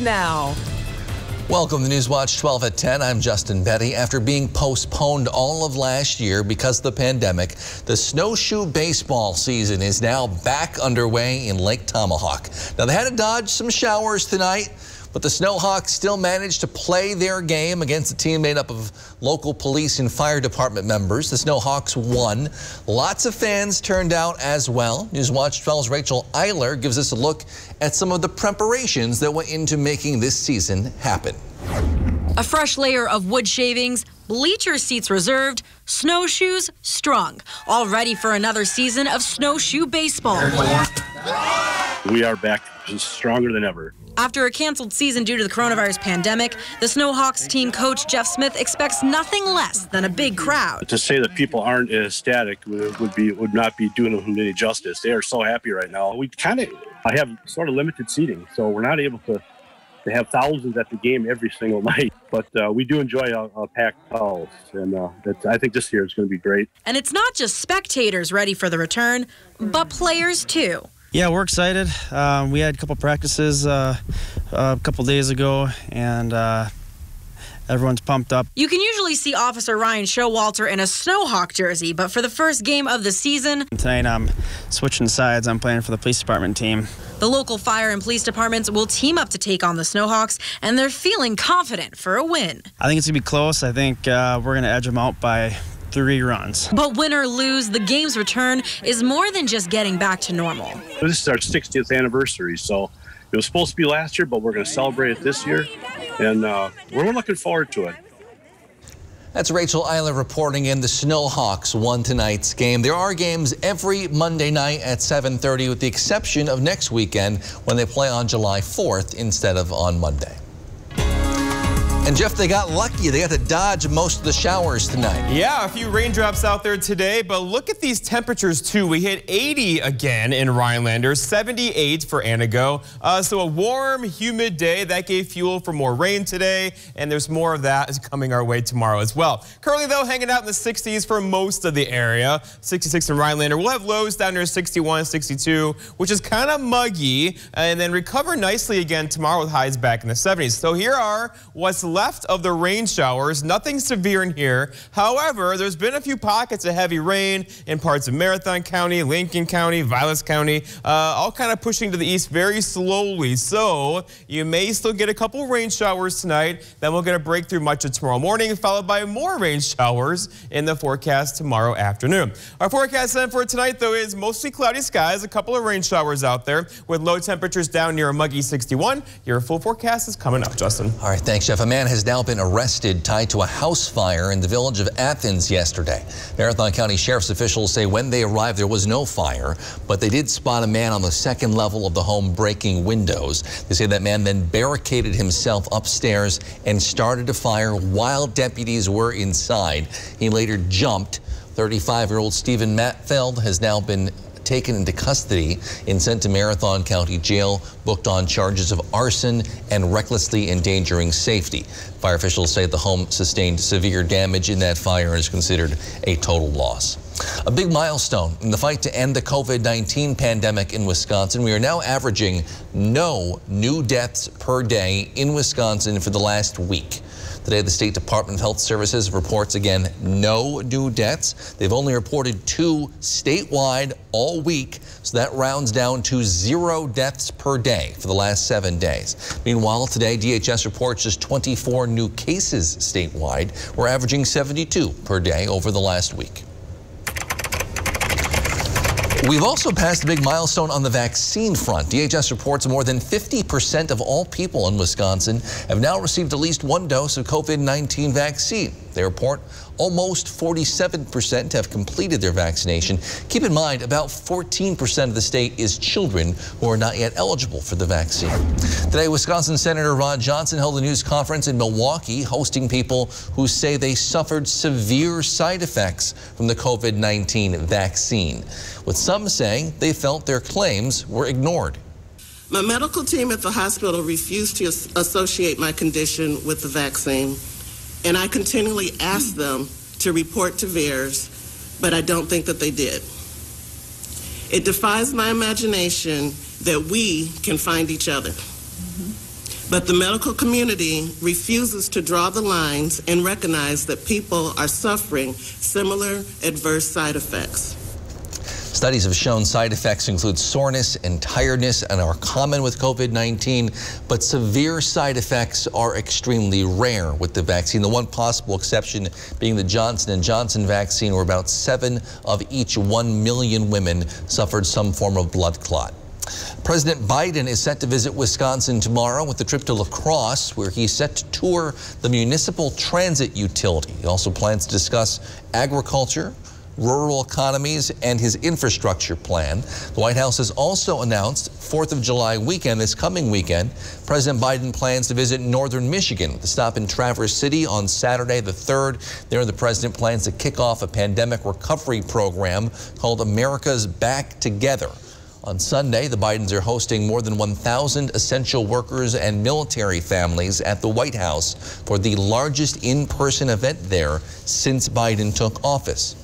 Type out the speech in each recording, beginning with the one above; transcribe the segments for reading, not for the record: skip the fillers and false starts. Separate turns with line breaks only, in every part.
Now.
Welcome to Newswatch 12 at 10. I'm Justin Betty. After being postponed all of last year because of the pandemic, the snowshoe baseball season is now back underway in Lake Tomahawk. Now, they had to dodge some showers tonight, but the Snowhawks still managed to play their game against a team made up of local police and fire department members. The Snowhawks won. Lots of fans turned out as well. Newswatch 12's Rachel Eiler gives us a look at some of the preparations that went into making this season happen.
A fresh layer of wood shavings, bleacher seats reserved, snowshoes strung, all ready for another season of snowshoe baseball.
We are back stronger than ever.
After a canceled season due to the coronavirus pandemic, the Snowhawks team coach Jeff Smith expects nothing less than a big crowd.
To say that people aren't ecstatic would not be doing them any justice. They are so happy right now. We I have sort of limited seating, so we're not able to have thousands at the game every single night. But we do enjoy a packed house, and I think this year is going to be great.
And it's not just spectators ready for the return, but players too.
Yeah, we're excited. We had a couple practices a couple days ago, and everyone's pumped up.
You can usually see Officer Ryan Showalter in a Snowhawk jersey, but for the first game of the season,
tonight I'm switching sides. I'm playing for the police department team.
The local fire and police departments will team up to take on the Snowhawks, and they're feeling confident for a win.
I think it's going to be close. I think we're going to edge them out by 3 runs.
But win or lose, the game's return is more than just getting back to normal.
This is our 60th anniversary, so it was supposed to be last year, but we're going to celebrate it this year, and we're looking forward to it.
That's Rachel Eiler reporting in. The Snowhawks won tonight's game. There are games every Monday night at 7:30, with the exception of next weekend when they play on July 4th instead of on Monday. And Jeff, they got lucky. They got to dodge most of the showers tonight.
Yeah, a few raindrops out there today, but look at these temperatures too. We hit 80 again in Rhinelander, 78 for Anago. So a warm, humid day that gave fuel for more rain today, and there's more of that is coming our way tomorrow as well. Currently though, hanging out in the 60s for most of the area. 66 in Rhinelander. We'll have lows down near 61, 62, which is kind of muggy, and then recover nicely again tomorrow with highs back in the 70s. So here are what's left of the rain showers. Nothing severe in here. However, there's been a few pockets of heavy rain in parts of Marathon County, Lincoln County, Vilas County, all kind of pushing to the east very slowly. So you may still get a couple rain showers tonight. Then we'll get a breakthrough much of tomorrow morning, followed by more rain showers in the forecast tomorrow afternoon. Our forecast then for tonight, though, is mostly cloudy skies, a couple of rain showers out there with low temperatures down near a muggy 61. Your full forecast is coming up, Justin.
All right, thanks, Jeff. A man has now been arrested tied to a house fire in the village of Athens yesterday. Marathon County Sheriff's officials say when they arrived there was no fire, but they did spot a man on the second level of the home breaking windows. They say that man then barricaded himself upstairs and started a fire while deputies were inside. He later jumped. 35-year-old Stephen Matfeld has now been taken into custody and sent to Marathon County Jail, booked on charges of arson and recklessly endangering safety. Fire officials say the home sustained severe damage in that fire and is considered a total loss. A big milestone in the fight to end the COVID-19 pandemic in Wisconsin. We are now averaging no new deaths per day in Wisconsin for the last week. Today, the State Department of Health Services reports again no new deaths. They've only reported 2 statewide all week, so that rounds down to 0 deaths per day for the last 7 days. Meanwhile, today, DHS reports just 24 new cases statewide. We're averaging 72 per day over the last week. We've also passed a big milestone on the vaccine front. DHS reports more than 50% of all people in Wisconsin have now received at least 1 dose of COVID-19 vaccine. They report almost 47% have completed their vaccination. Keep in mind, about 14% of the state is children who are not yet eligible for the vaccine. Today, Wisconsin Senator Ron Johnson held a news conference in Milwaukee, hosting people who say they suffered severe side effects from the COVID-19 vaccine, with some saying they felt their claims were ignored.
My medical team at the hospital refused to associate my condition with the vaccine, and I continually asked them to report to VAERS, but I don't think that they did. It defies my imagination that we can find each other. But the medical community refuses to draw the lines and recognize that people are suffering similar adverse side effects.
Studies have shown side effects include soreness and tiredness and are common with COVID-19, but severe side effects are extremely rare with the vaccine. The one possible exception being the Johnson & Johnson vaccine, where about 7 of each 1 million women suffered some form of blood clot. President Biden is set to visit Wisconsin tomorrow with a trip to La Crosse, where he's set to tour the municipal transit utility. He also plans to discuss agriculture, rural economies, and his infrastructure plan. The White House has also announced 4th of July weekend, this coming weekend, President Biden plans to visit northern Michigan with a stop in Traverse City on Saturday the 3rd. There, the president plans to kick off a pandemic recovery program called America's Back Together. On Sunday, the Bidens are hosting more than 1,000 essential workers and military families at the White House for the largest in-person event there since Biden took office.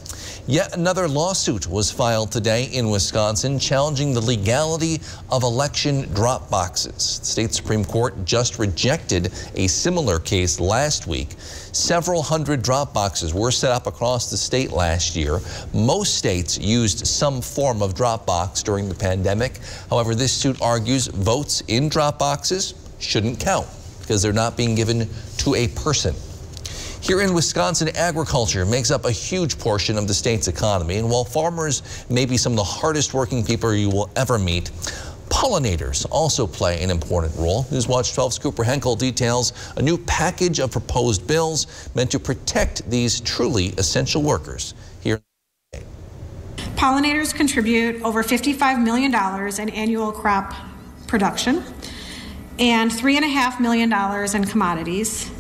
Yet another lawsuit was filed today in Wisconsin challenging the legality of election drop boxes. The state Supreme Court just rejected a similar case last week. Several hundred drop boxes were set up across the state last year. Most states used some form of drop box during the pandemic. However, this suit argues votes in drop boxes shouldn't count because they're not being given to a person. Here in Wisconsin, agriculture makes up a huge portion of the state's economy, and while farmers may be some of the hardest working people you will ever meet, pollinators also play an important role. Newswatch 12's Cooper Henkel details a new package of proposed bills meant to protect these truly essential workers here.
Pollinators contribute over $55 million in annual crop production and $3.5 million in commodities.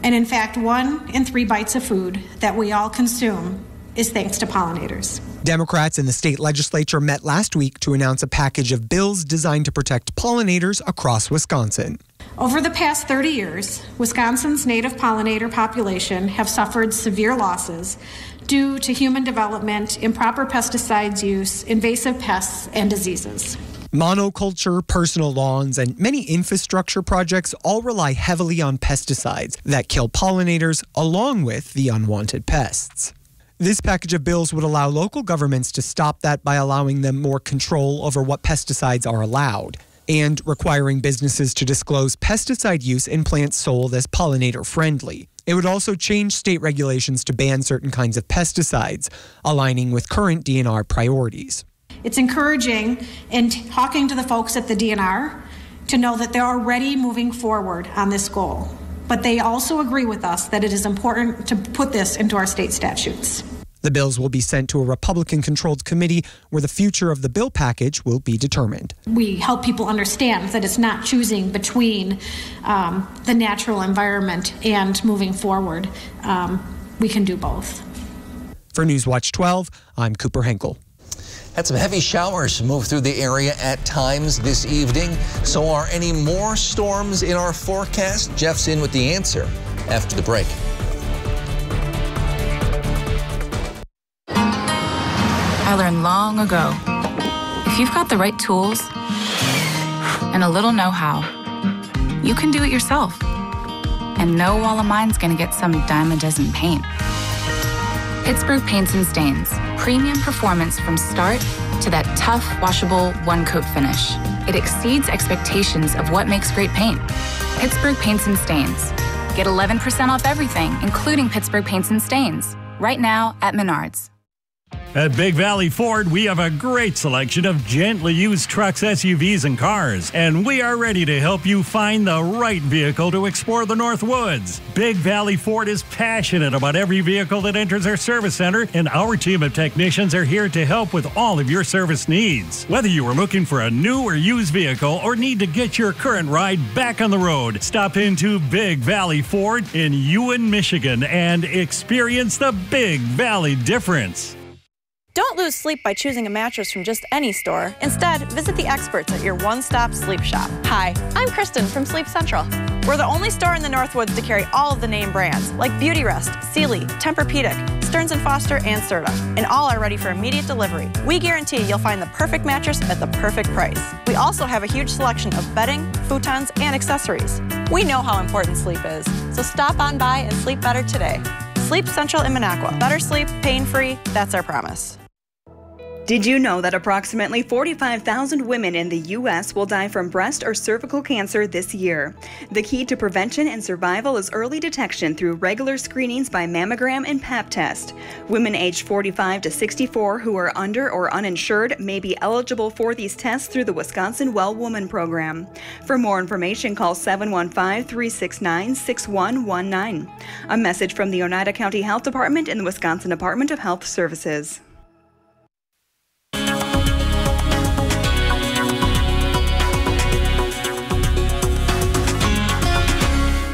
And in fact, 1 in 3 bites of food that we all consume is thanks to pollinators.
Democrats in the state legislature met last week to announce a package of bills designed to protect pollinators across Wisconsin.
Over the past 30 years, Wisconsin's native pollinator population have suffered severe losses due to human development, improper pesticides use, invasive pests, and diseases.
Monoculture, personal lawns, and many infrastructure projects all rely heavily on pesticides that kill pollinators along with the unwanted pests. This package of bills would allow local governments to stop that by allowing them more control over what pesticides are allowed and requiring businesses to disclose pesticide use in plants sold as pollinator friendly. It would also change state regulations to ban certain kinds of pesticides, aligning with current DNR priorities.
It's encouraging in talking to the folks at the DNR to know that they're already moving forward on this goal. But they also agree with us that it is important to put this into our state statutes.
The bills will be sent to a Republican-controlled committee where the future of the bill package will be determined.
We help people understand that it's not choosing between the natural environment and moving forward. We can do both.
For Newswatch 12, I'm Cooper Henkel.
Had some heavy showers move through the area at times this evening. So are any more storms in our forecast? Jeff's in with the answer after the break.
I learned long ago, if you've got the right tools and a little know-how, you can do it yourself and no wall of mine's gonna get some dime a dozen paint. Pittsburgh Paints and Stains. Premium performance from start to that tough, washable, one-coat finish. It exceeds expectations of what makes great paint. Pittsburgh Paints and Stains. Get 11% off everything, including Pittsburgh Paints and Stains, right now at Menards.
At Big Valley Ford, we have a great selection of gently used trucks, SUVs, and cars, and we are ready to help you find the right vehicle to explore the North Woods. Big Valley Ford is passionate about every vehicle that enters our service center, and our team of technicians are here to help with all of your service needs. Whether you are looking for a new or used vehicle or need to get your current ride back on the road, stop into Big Valley Ford in Ewan, Michigan, and experience the Big Valley difference.
Don't lose sleep by choosing a mattress from just any store. Instead, visit the experts at your one-stop sleep shop. Hi, I'm Kristen from Sleep Central. We're the only store in the Northwoods to carry all of the name brands like Beautyrest, Sealy, Tempur-Pedic, Stearns & Foster, and Serta, and all are ready for immediate delivery. We guarantee you'll find the perfect mattress at the perfect price. We also have a huge selection of bedding, futons, and accessories. We know how important sleep is, so stop on by and sleep better today. Sleep Central in Minocqua. Better sleep, pain-free, that's our promise.
Did you know that approximately 45,000 women in the U.S. will die from breast or cervical cancer this year? The key to prevention and survival is early detection through regular screenings by mammogram and Pap test. Women aged 45 to 64 who are under or uninsured may be eligible for these tests through the Wisconsin Well Woman Program. For more information, call 715-369-6119. A message from the Oneida County Health Department and the Wisconsin Department of Health Services.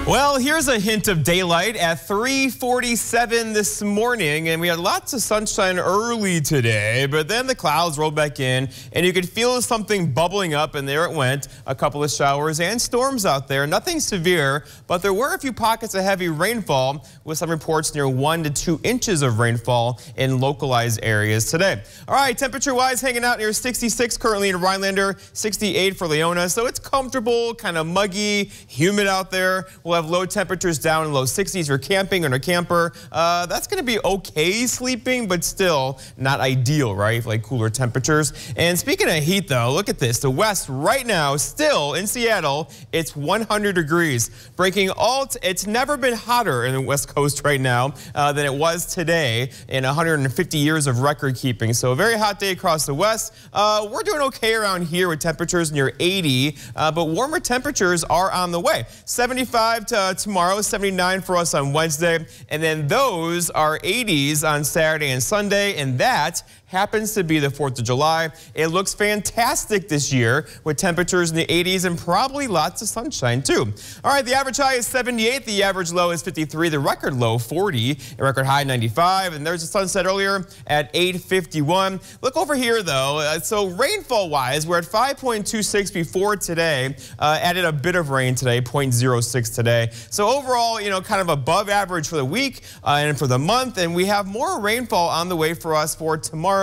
Well, here's a hint of daylight at 3:47 this morning, and we had lots of sunshine early today, but then the clouds rolled back in, and you could feel something bubbling up, and there it went. A couple of showers and storms out there. Nothing severe, but there were a few pockets of heavy rainfall, with some reports near 1 to 2 inches of rainfall in localized areas today. All right, temperature-wise, hanging out near 66 currently in Rhinelander, 68 for Leona, so it's comfortable, kind of muggy, humid out there. We'll have low temperatures down in low 60s for camping or in a camper. That's going to be okay sleeping, but still not ideal, right? Like cooler temperatures. And speaking of heat, though, look at this. The west right now, still in Seattle, it's 100 degrees. Breaking all, it's never been hotter in the West Coast right now than it was today in 150 years of record keeping. So a very hot day across the west. We're doing okay around here with temperatures near 80, but warmer temperatures are on the way. 75 to tomorrow, 79 for us on Wednesday, and then those are 80s on Saturday and Sunday, and that happens to be the 4th of July. It looks fantastic this year with temperatures in the 80s and probably lots of sunshine too. All right, the average high is 78, the average low is 53, the record low 40, a record high 95, and there's a sunset earlier at 8:51. Look over here though, so rainfall wise, we're at 5.26 before today, added a bit of rain today, 0.06 today. So overall, you know, kind of above average for the week and for the month, and we have more rainfall on the way for us for tomorrow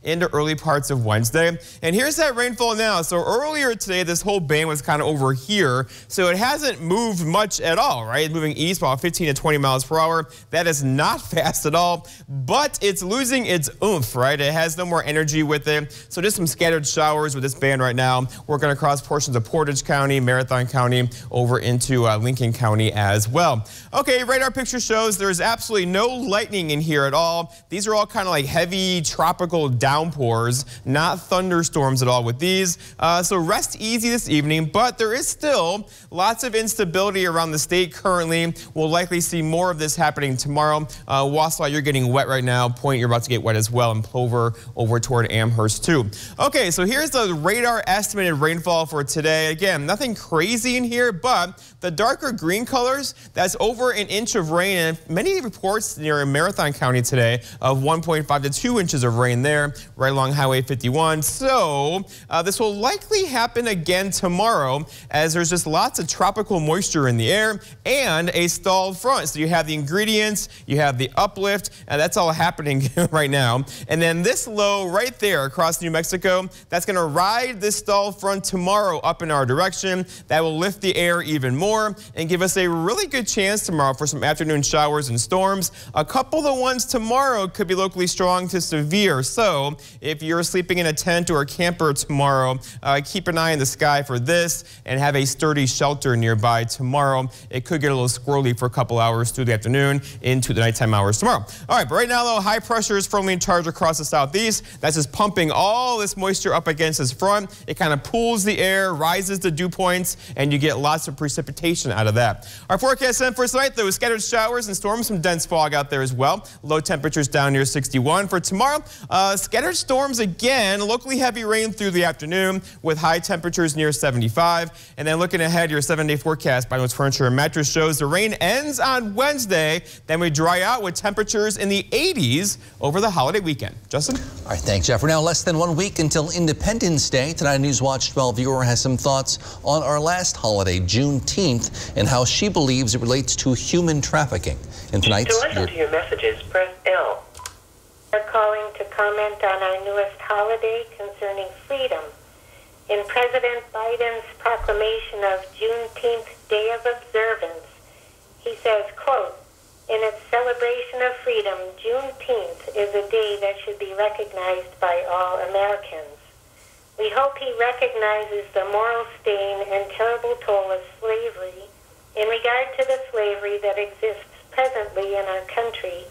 into early parts of Wednesday. And here's that rainfall now. So earlier today, this whole band was kind of over here, so it hasn't moved much at all, right? It's moving east about 15 to 20 miles per hour. That is not fast at all, but it's losing its oomph, right? It has no more energy with it. So just some scattered showers with this band right now, working across portions of Portage County, Marathon County, over into Lincoln County as well. Okay, radar picture shows there's absolutely no lightning in here at all. These are all kind of like heavy tropical downpours, not thunderstorms at all with these. So rest easy this evening, but there is still lots of instability around the state currently. We'll likely see more of this happening tomorrow. Wausau, you're getting wet right now. Point, you're about to get wet as well, and Plover over toward Amherst too. Okay, so here's the radar estimated rainfall for today. Again, nothing crazy in here, but the darker green colors, that's over an inch of rain, and many reports near Marathon County today of 1.5 to 2 inches of rain there, right along Highway 51. So this will likely happen again tomorrow, as there's just lots of tropical moisture in the air and a stalled front. So you have the ingredients, you have the uplift, and that's all happening right now. And then this low right there across New Mexico, that's going to ride this stalled front tomorrow up in our direction. That will lift the air even more and give us a really good chance tomorrow for some afternoon showers and storms. A couple of the ones tomorrow could be locally strong to severe. So if you're sleeping in a tent or a camper tomorrow, keep an eye in the sky for this and have a sturdy shelter nearby tomorrow. It could get a little squirrely for a couple hours through the afternoon into the nighttime hours tomorrow. All right, but right now though, high pressure is firmly in charge across the southeast. That's just pumping all this moisture up against this front. It kind of pools the air, rises the dew points, and you get lots of precipitation out of that. Our forecast then for tonight, though, scattered showers and storms, some dense fog out there as well. Low temperatures down near 61. For tomorrow, scattered storms again, locally heavy rain through the afternoon with high temperatures near 75. And then looking ahead, your 7-day forecast by Notes Furniture and Mattress shows the rain ends on Wednesday. Then we dry out with temperatures in the 80s over the holiday weekend. Justin?
All right, thanks, Jeff. We're now less than 1 week until Independence Day. Tonight, Newswatch 12 viewer has some thoughts on our last holiday, Juneteenth, and how she believes it relates to human trafficking. In tonight's
to listen to your messages, press L. We're calling to comment on our newest holiday concerning freedom In President Biden's proclamation of Juneteenth Day of Observance, he says, quote, "In its celebration of freedom, Juneteenth is a day that should be recognized by all Americans. We hope he recognizes the moral stain and terrible toll of slavery in regard to the slavery that exists presently in our country.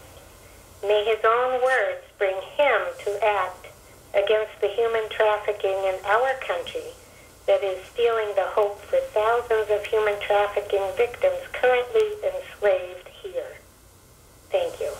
May his own words bring him to act against the human trafficking in our country that is stealing the hope for thousands of human trafficking victims currently enslaved here." Thank you.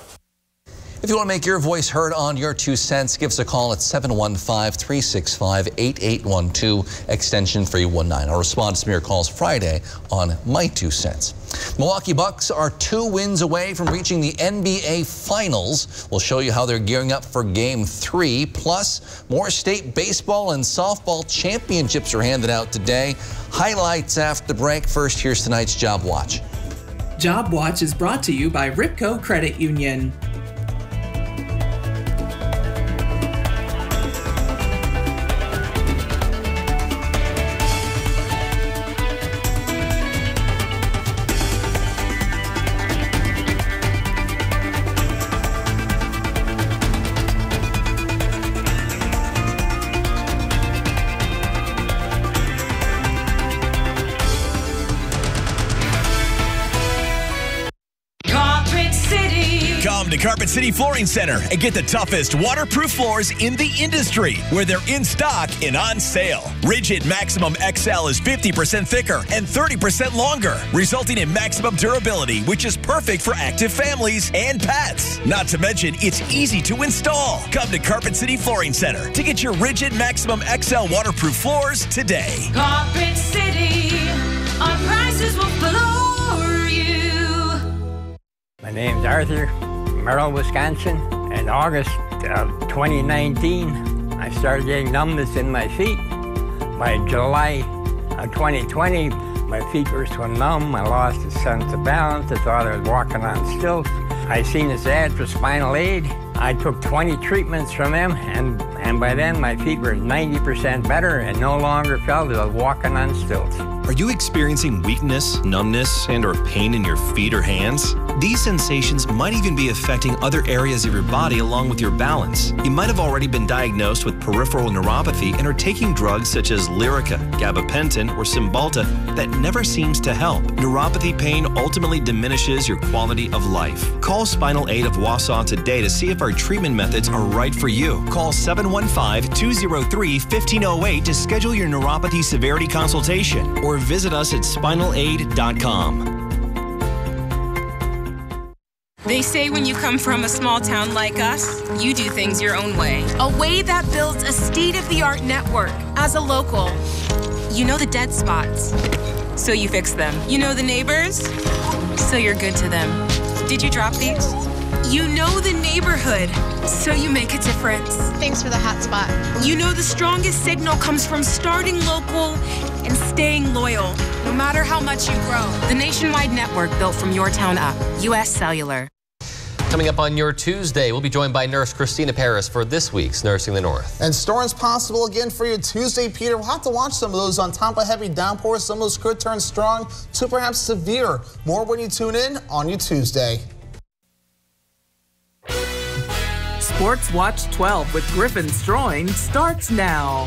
If you want to make your voice heard on Your 2 Cents, give us a call at 715-365-8812, extension 319. I'll respond to some of your calls Friday on My 2 Cents. Milwaukee Bucks are 2 wins away from reaching the NBA Finals. We'll show you how they're gearing up for Game 3. Plus, more state baseball and softball championships are handed out today. Highlights after the break. First, here's tonight's Job Watch.
Job Watch is brought to you by Ripco Credit Union.
Come to Carpet City Flooring Center and get the toughest waterproof floors in the industry, where they're in stock and on sale. Rigid Maximum XL is 50% thicker and 30% longer, resulting in maximum durability, which is perfect for active families and pets. Not to mention, it's easy to install. Come to Carpet City Flooring Center to get your Rigid Maximum XL waterproof floors today.
Carpet City, our prices will floor you.
My name's Arthur, Merrill, Wisconsin. In August of 2019, I started getting numbness in my feet. By July of 2020, my feet were so numb, I lost a sense of balance. I thought I was walking on stilts. I seen this ad for spinal aid. I took 20 treatments from them, and by then my feet were 90% better and no longer felt as I was walking on stilts.
Are you experiencing weakness, numbness, and/or pain in your feet or hands? These sensations might even be affecting other areas of your body along with your balance. You might have already been diagnosed with peripheral neuropathy and are taking drugs such as Lyrica, gabapentin, or Cymbalta that never seems to help. Neuropathy pain ultimately diminishes your quality of life. Call Spinal Aid of Wausau today to see if our treatment methods are right for you. Call 715-203-1508 to schedule your neuropathy severity consultation, or visit us at spinalaid.com.
They say when you come from a small town like us, you do things your own way. A way that builds a state-of-the-art network. As a local, you know the dead spots, so you fix them. You know the neighbors, so you're good to them. Did you drop these? You know the neighborhood, so you make a difference.
Thanks for the hot spot.
You know the strongest signal comes from starting local and staying loyal, no matter how much you grow. The nationwide network built from your town up. U.S. Cellular.
Coming up on Your Tuesday, we'll be joined by Nurse Christina Paris for this week's Nursing the North.
And storms possible again for you Tuesday, Peter. We'll have to watch some of those on top of heavy downpours. Some of those could turn strong to perhaps severe. More when you tune in on Your Tuesday.
Sports Watch 12 with Griffin Stroing starts now.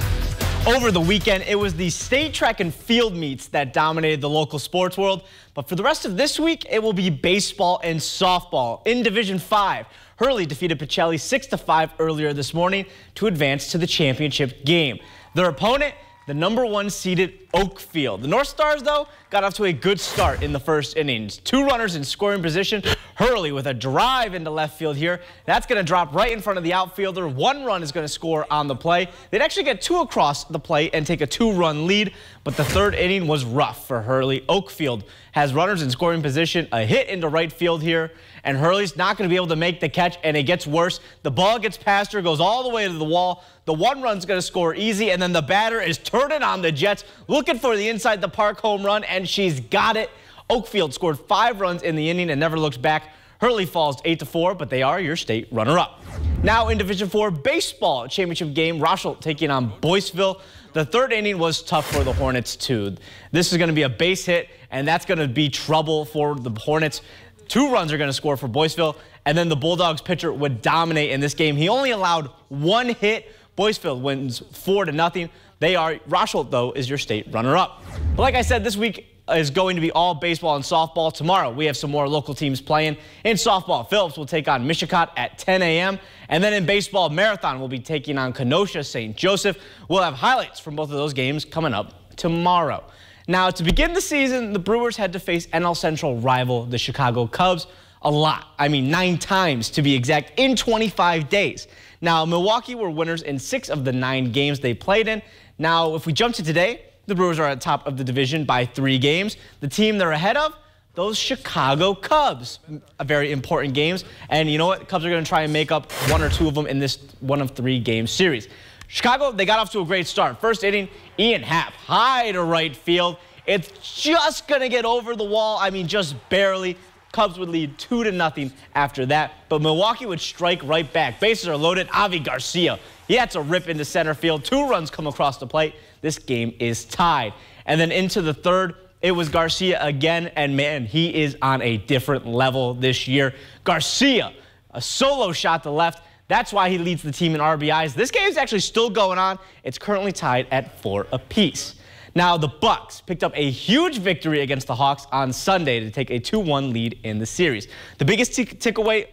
Over the weekend, it was the state track and field meets that dominated the local sports world. But for the rest of this week, it will be baseball and softball. In Division 5, Hurley defeated Pacelli 6-5 earlier this morning to advance to the championship game. Their opponent, the #1 seeded Oakfield. The North Stars, though, got off to a good start in the first innings. 2 runners in scoring position. Hurley with a drive into left field here. That's going to drop right in front of the outfielder. 1 run is going to score on the play. They'd actually get 2 across the plate and take a 2-run lead, but the third inning was rough for Hurley. Oakfield has runners in scoring position, a hit into right field here, and Hurley's not going to be able to make the catch, and it gets worse. The ball gets past her, goes all the way to the wall. The 1 run's going to score easy, and then the batter is turning on the Jets, looking for the inside the park home run, and she's got it. Oakfield scored 5 runs in the inning and never looked back. Hurley falls 8-4, but they are your state runner-up. Now in Division 4 baseball championship game, Rochelle taking on Boyceville. The third inning was tough for the Hornets, too. This is going to be a base hit, and that's going to be trouble for the Hornets. 2 runs are going to score for Boyceville, and then the Bulldogs pitcher would dominate in this game. He only allowed 1 hit. Boyceville wins 4-0. Rosholt, though, is your state runner-up. But like I said, this week is going to be all baseball and softball. Tomorrow, we have some more local teams playing. In softball, Phillips will take on Mishicot at 10 a.m. And then in baseball, Marathon will be taking on Kenosha St. Joseph. We'll have highlights from both of those games coming up tomorrow. Now, to begin the season, the Brewers had to face NL Central rival, the Chicago Cubs, a lot. I mean, 9 times to be exact, in 25 days. Now, Milwaukee were winners in 6 of the 9 games they played in. Now, if we jump to today, the Brewers are at the top of the division by 3 games. The team they're ahead of, those Chicago Cubs. Very important games. And you know what? The Cubs are going to try and make up 1 or 2 of them in this 1 of 3 game series. Chicago, they got off to a great start. First inning, Ian Happ, high to right field. It's just going to get over the wall. I mean, just barely. Cubs would lead 2-0 after that. But Milwaukee would strike right back. Bases are loaded. Avi Garcia, he had to rip into center field. 2 runs come across the plate. This game is tied. And then into the third, it was Garcia again. And man, he is on a different level this year. Garcia, a solo shot to left. That's why he leads the team in RBIs. This game is actually still going on. It's currently tied at 4 apiece. Now, the Bucks picked up a huge victory against the Hawks on Sunday to take a 2-1 lead in the series. The biggest takeaway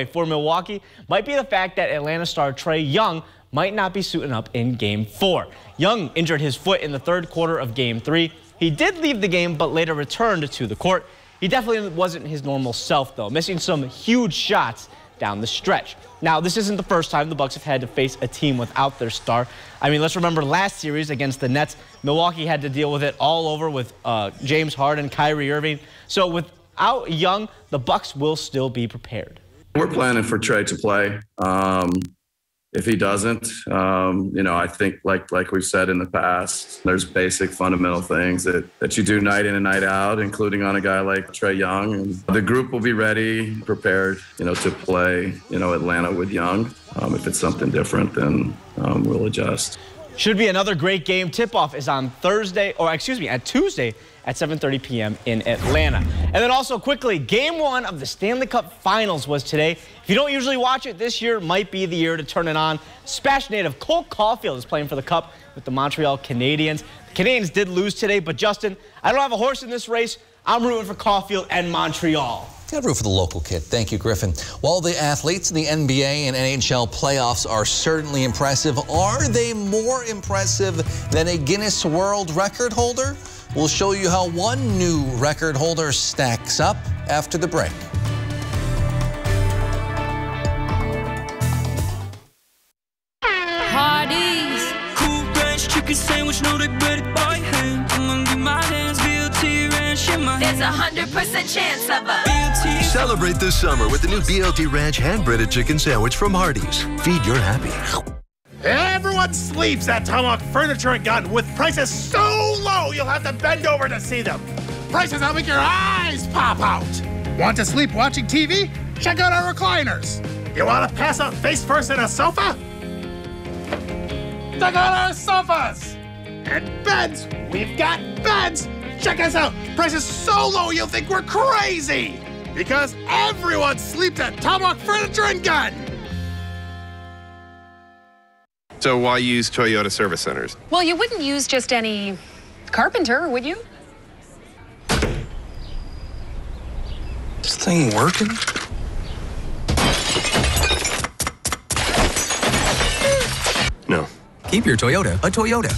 for Milwaukee might be the fact that Atlanta star Trae Young might not be suiting up in Game 4. Young injured his foot in the 3rd quarter of Game 3. He did leave the game, but later returned to the court. He definitely wasn't his normal self, though, missing some huge shots down the stretch. Now, this isn't the first time the Bucks have had to face a team without their star. I mean, let's remember last series against the Nets, Milwaukee had to deal with it all over with James Harden, Kyrie Irving. So without Young, the Bucks will still be prepared.
We're planning for Trae to play. If he doesn't, I think like we've said in the past, there's basic fundamental things that you do night in and night out, including on a guy like Trae Young. And the group will be ready, prepared, to play, Atlanta with Young. If it's something different, then we'll adjust.
Should be another great game. Tip-off is on Tuesday at 7:30 p.m. in Atlanta. And then also quickly, Game 1 of the Stanley Cup Finals was today. If you don't usually watch it, this year might be the year to turn it on. Splash native Cole Caulfield is playing for the Cup with the Montreal Canadiens. The Canadiens did lose today, but Justin, I don't have a horse in this race. I'm rooting for Caulfield and Montreal.
Got to root for the local kid. Thank you, Griffin. While the athletes in the NBA and NHL playoffs are certainly impressive, are they more impressive than a Guinness World Record holder? We'll show you how one new record holder stacks up after the break.
Hardees. Cool ranch chicken sandwich, no they bread it by hand. I'm gonna get my hands BLT ranch in my hand. There's 100% chance of a BLT.
Celebrate this summer with the new BLT Ranch hand-breaded chicken sandwich from Hardees. Feed your happy.
Everyone sleeps at Tomahawk Furniture and Gun with prices so low you'll have to bend over to see them. Prices that'll make your eyes pop out. Want to sleep watching TV? Check out our recliners. You want to pass out face first in a sofa? Check out our sofas. And beds. We've got beds. Check us out. Prices so low you'll think we're crazy. Because everyone sleeps at Tomahawk Furniture and Gun.
So why use Toyota service centers?
Well, you wouldn't use just any carpenter, would you?
This thing working? No.
Keep your Toyota a Toyota.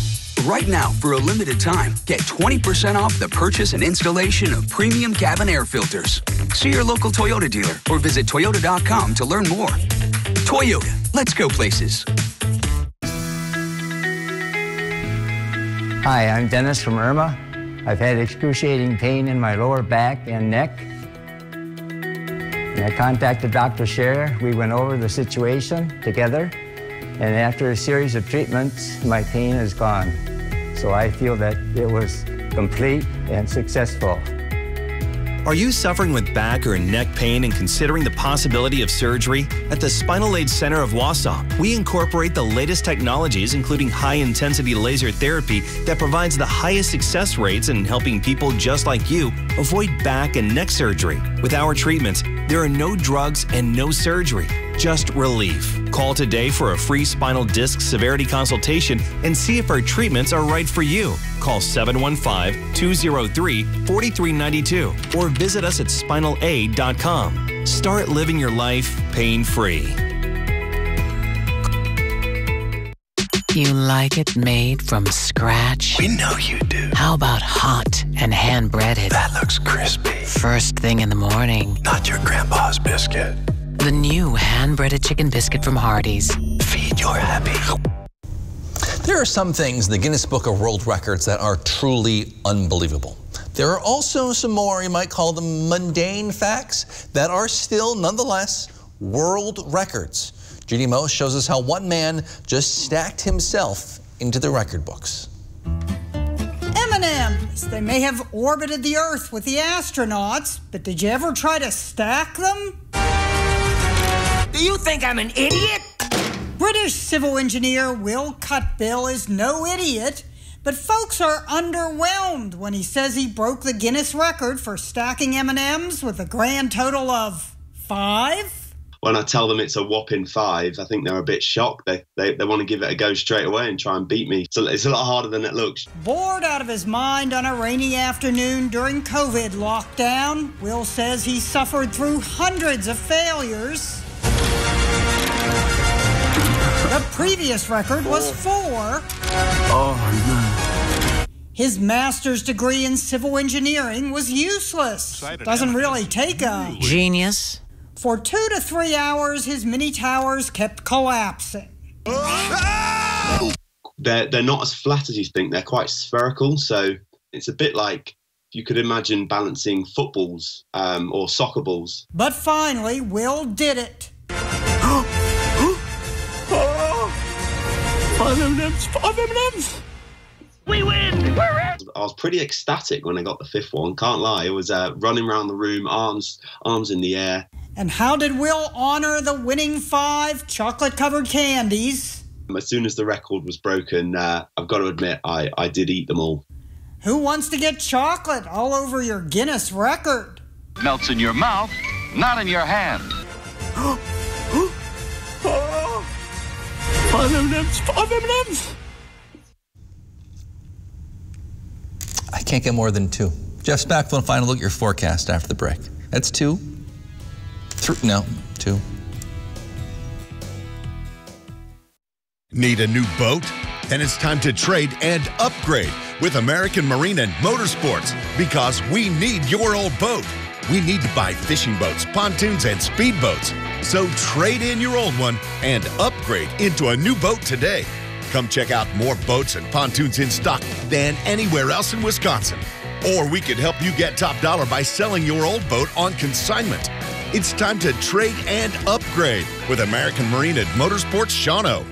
Right now, for a limited time, get 20% off the purchase and installation of premium cabin air filters. See your local Toyota dealer or visit Toyota.com to learn more. Toyota, let's go places.
Hi, I'm Dennis from Irma. I've had excruciating pain in my lower back and neck. And I contacted Dr. Scherer. We went over the situation together. And after a series of treatments, my pain is gone. So I feel that it was complete and successful.
Are you suffering with back or neck pain and considering the possibility of surgery? At the Spinal Aid Center of Wausau, we incorporate the latest technologies, including high-intensity laser therapy that provides the highest success rates in helping people just like you avoid back and neck surgery. With our treatments, there are no drugs and no surgery, just relief. Call today for a free spinal disc severity consultation and see if our treatments are right for you. Call 715-203-4392 or visit us at spinalaid.com. Start living your life pain-free.
You like it made from scratch?
We know you do.
How about hot and hand-breaded?
That looks crispy.
First thing in the morning.
Not your grandpa's biscuit.
The new hand-breaded chicken biscuit from Hardees.
Feed your happy.
There are some things in the Guinness Book of World Records that are truly unbelievable. There are also some more, you might call them mundane facts, that are still, nonetheless, world records. Judy Moe shows us how one man just stacked himself into the record books.
M&Ms. They may have orbited the Earth with the astronauts, but did you ever try to stack them?
Do you think I'm an idiot?
British civil engineer Will Cutbill is no idiot, but folks are underwhelmed when he says he broke the Guinness record for stacking M&Ms with a grand total of 5.
When I tell them it's a whopping 5, I think they're a bit shocked. They want to give it a go straight away and try and beat me. So it's a lot harder than it looks.
Bored out of his mind on a rainy afternoon during COVID lockdown, Will says he suffered through hundreds of failures. The previous record was 4.
Oh, no.
His master's degree in civil engineering was useless. Doesn't really take a
genius.
For 2 to 3 hours, his mini towers kept collapsing.
They're not as flat as you think. They're quite spherical, so it's a bit like you could imagine balancing footballs or soccer balls.
But finally, Will did it.
5 M&Ms, 5 M&Ms. We win!
I was pretty ecstatic when I got the 5th one, can't lie. It was running around the room, arms in the air.
And how did Will honor the winning 5 chocolate-covered candies?
As soon as the record was broken, I've got to admit, I did eat them all.
Who wants to get chocolate all over your Guinness record?
Melts in your mouth, not in your hand.
5 M&Ms, 5 M&Ms.
I can't get more than 2. Jeff Spackman will final look at your forecast after the break. That's 2. 2.
Need a new boat? Then it's time to trade and upgrade with American Marine and Motorsports, because we need your old boat. We need to buy fishing boats, pontoons, and speedboats. So trade in your old one and upgrade into a new boat today. Come check out more boats and pontoons in stock than anywhere else in Wisconsin. Or we could help you get top dollar by selling your old boat on consignment. It's time to trade and upgrade with American Marine and Motorsports Shawano.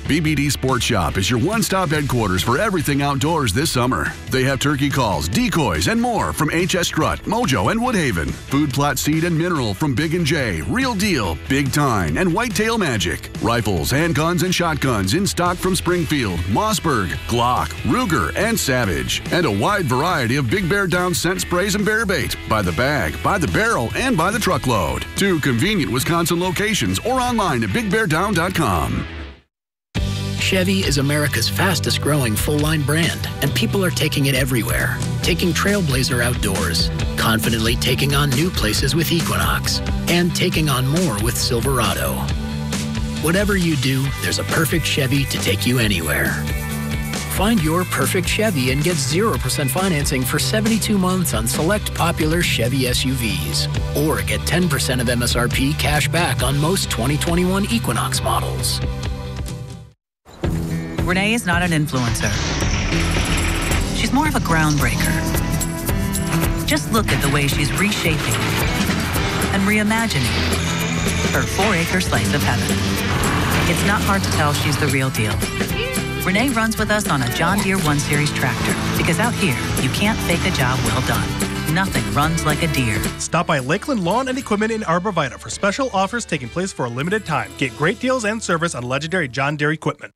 BBD Sports Shop is your one-stop headquarters for everything outdoors this summer. They have turkey calls, decoys, and more from HS Strut, Mojo, and Woodhaven. Food plot seed and mineral from Big & J, Real Deal, Big Tine, and Whitetail Magic. Rifles, handguns, and shotguns in stock from Springfield, Mossberg, Glock, Ruger, and Savage. And a wide variety of Big Bear Down scent sprays and bear bait by the bag, by the barrel, and by the truckload. 2 convenient Wisconsin locations or online at BigBearDown.com.
Chevy is America's fastest growing full-line brand, and people are taking it everywhere. Taking Trailblazer outdoors, confidently taking on new places with Equinox, and taking on more with Silverado. Whatever you do, there's a perfect Chevy to take you anywhere. Find your perfect Chevy and get 0% financing for 72 months on select popular Chevy SUVs. Or get 10% of MSRP cash back on most 2021 Equinox models.
Renee is not an influencer. She's more of a groundbreaker. Just look at the way she's reshaping and reimagining her 4-acre slice of heaven. It's not hard to tell she's the real deal. Renee runs with us on a John Deere 1 Series tractor because out here, you can't fake a job well done. Nothing runs like a Deere.
Stop by Lakeland Lawn and Equipment in Arbor Vitae for special offers taking place for a limited time. Get great deals and service on legendary John Deere equipment.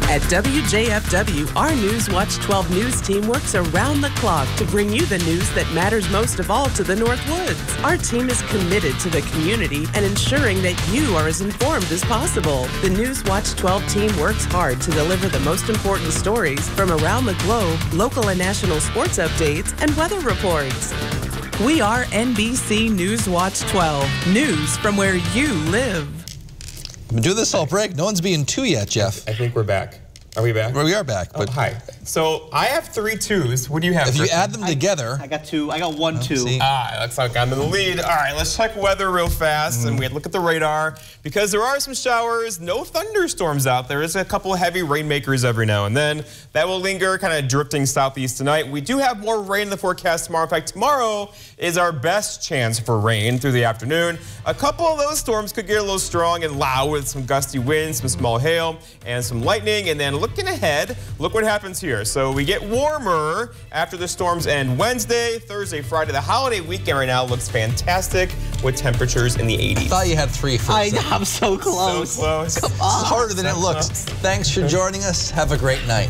At WJFW, our Newswatch 12 news team works around the clock to bring you the news that matters most of all to the North Woods. Our team is committed to the community and ensuring that you are as informed as possible. The Newswatch 12 team works hard to deliver the most important stories from around the globe, local and national sports updates, and weather reports. We are NBC Newswatch 12, news from where you live.
We've been doing this all break. No one's being 2 yet, Jeff.
I think we're back. Are we back?
Well, we are back. But
hi. So I have 3 2s. What do you have?
If you add them together.
I got 2. I got 1, 2.
Looks like I'm in the lead. All right, let's check weather real fast. And we had to look at the radar. Because there are some showers, no thunderstorms out there. There's a couple of heavy rainmakers every now and then. That will linger, kind of drifting southeast tonight. We do have more rain in the forecast tomorrow. In fact, tomorrow is our best chance for rain through the afternoon. A couple of those storms could get a little strong and loud with some gusty winds, some small hail, and some lightning. And then looking ahead, look what happens here. So we get warmer after the storms end Wednesday, Thursday, Friday. The holiday weekend right now looks fantastic with temperatures in the 80s.
I thought you had 3 for a second.
I'm so close.
So close.
Come on. It's harder than it looks. Thanks for joining us. Have a great night.